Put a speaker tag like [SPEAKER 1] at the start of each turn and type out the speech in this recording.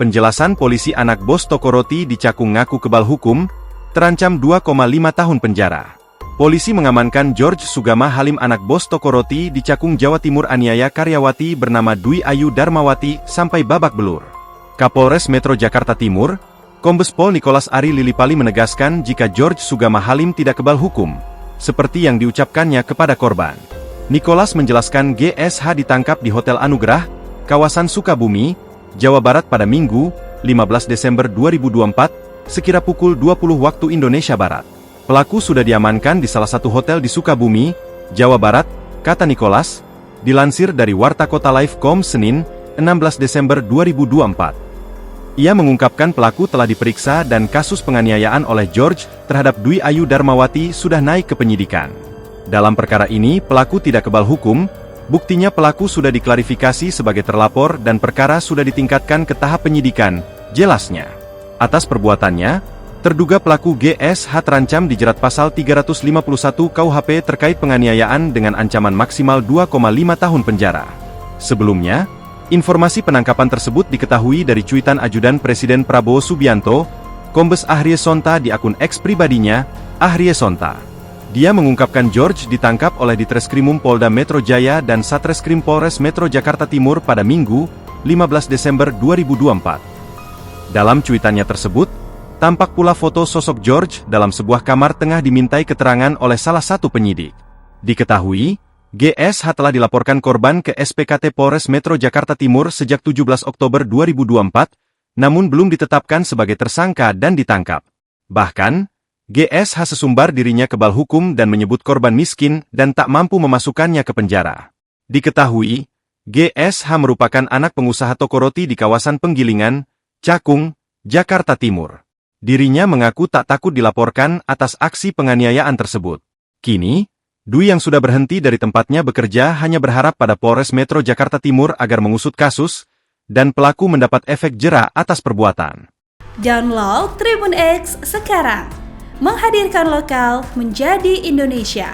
[SPEAKER 1] Penjelasan polisi anak bos toko roti di Cakung ngaku kebal hukum, terancam 2,5 tahun penjara. Polisi mengamankan George Sugama Halim anak bos toko roti di Cakung, Jawa Timur aniaya karyawati bernama Dwi Ayu Darmawati sampai babak belur. Kapolres Metro Jakarta Timur, Kombes Pol Nicholas Ari Lilipali menegaskan jika George Sugama Halim tidak kebal hukum, seperti yang diucapkannya kepada korban. Nicholas menjelaskan GSH ditangkap di Hotel Anugerah, kawasan Sukabumi, Jawa Barat pada Minggu, 15 Desember 2024, sekira pukul 20 waktu Indonesia Barat. Pelaku sudah diamankan di salah satu hotel di Sukabumi, Jawa Barat, kata Nicholas, dilansir dari Warta Kota Live.com Senin, 16 Desember 2024. Ia mengungkapkan pelaku telah diperiksa dan kasus penganiayaan oleh George terhadap Dwi Ayu Darmawati sudah naik ke penyidikan. Dalam perkara ini, pelaku tidak kebal hukum, buktinya pelaku sudah diklarifikasi sebagai terlapor dan perkara sudah ditingkatkan ke tahap penyidikan, jelasnya. Atas perbuatannya, terduga pelaku GSH terancam dijerat pasal 351 KUHP terkait penganiayaan dengan ancaman maksimal 2,5 tahun penjara. Sebelumnya, informasi penangkapan tersebut diketahui dari cuitan ajudan Presiden Prabowo Subianto, Kombes Ahrie Sonta di akun X pribadinya, Ahrie Sonta. Dia mengungkapkan George ditangkap oleh Ditreskrimum Polda Metro Jaya dan Satreskrim Polres Metro Jakarta Timur pada Minggu, 15 Desember 2024. Dalam cuitannya tersebut, tampak pula foto sosok George dalam sebuah kamar tengah dimintai keterangan oleh salah satu penyidik. Diketahui, GSH telah dilaporkan korban ke SPKT Polres Metro Jakarta Timur sejak 17 Oktober 2024, namun belum ditetapkan sebagai tersangka dan ditangkap. Bahkan, GSH sesumbar dirinya kebal hukum dan menyebut korban miskin dan tak mampu memasukkannya ke penjara. Diketahui, GSH merupakan anak pengusaha toko roti di kawasan Penggilingan, Cakung, Jakarta Timur. Dirinya mengaku tak takut dilaporkan atas aksi penganiayaan tersebut. Kini, Dwi yang sudah berhenti dari tempatnya bekerja hanya berharap pada Polres Metro Jakarta Timur agar mengusut kasus, dan pelaku mendapat efek jera atas perbuatan.
[SPEAKER 2] Download Tribun X sekarang, menghadirkan lokal menjadi Indonesia.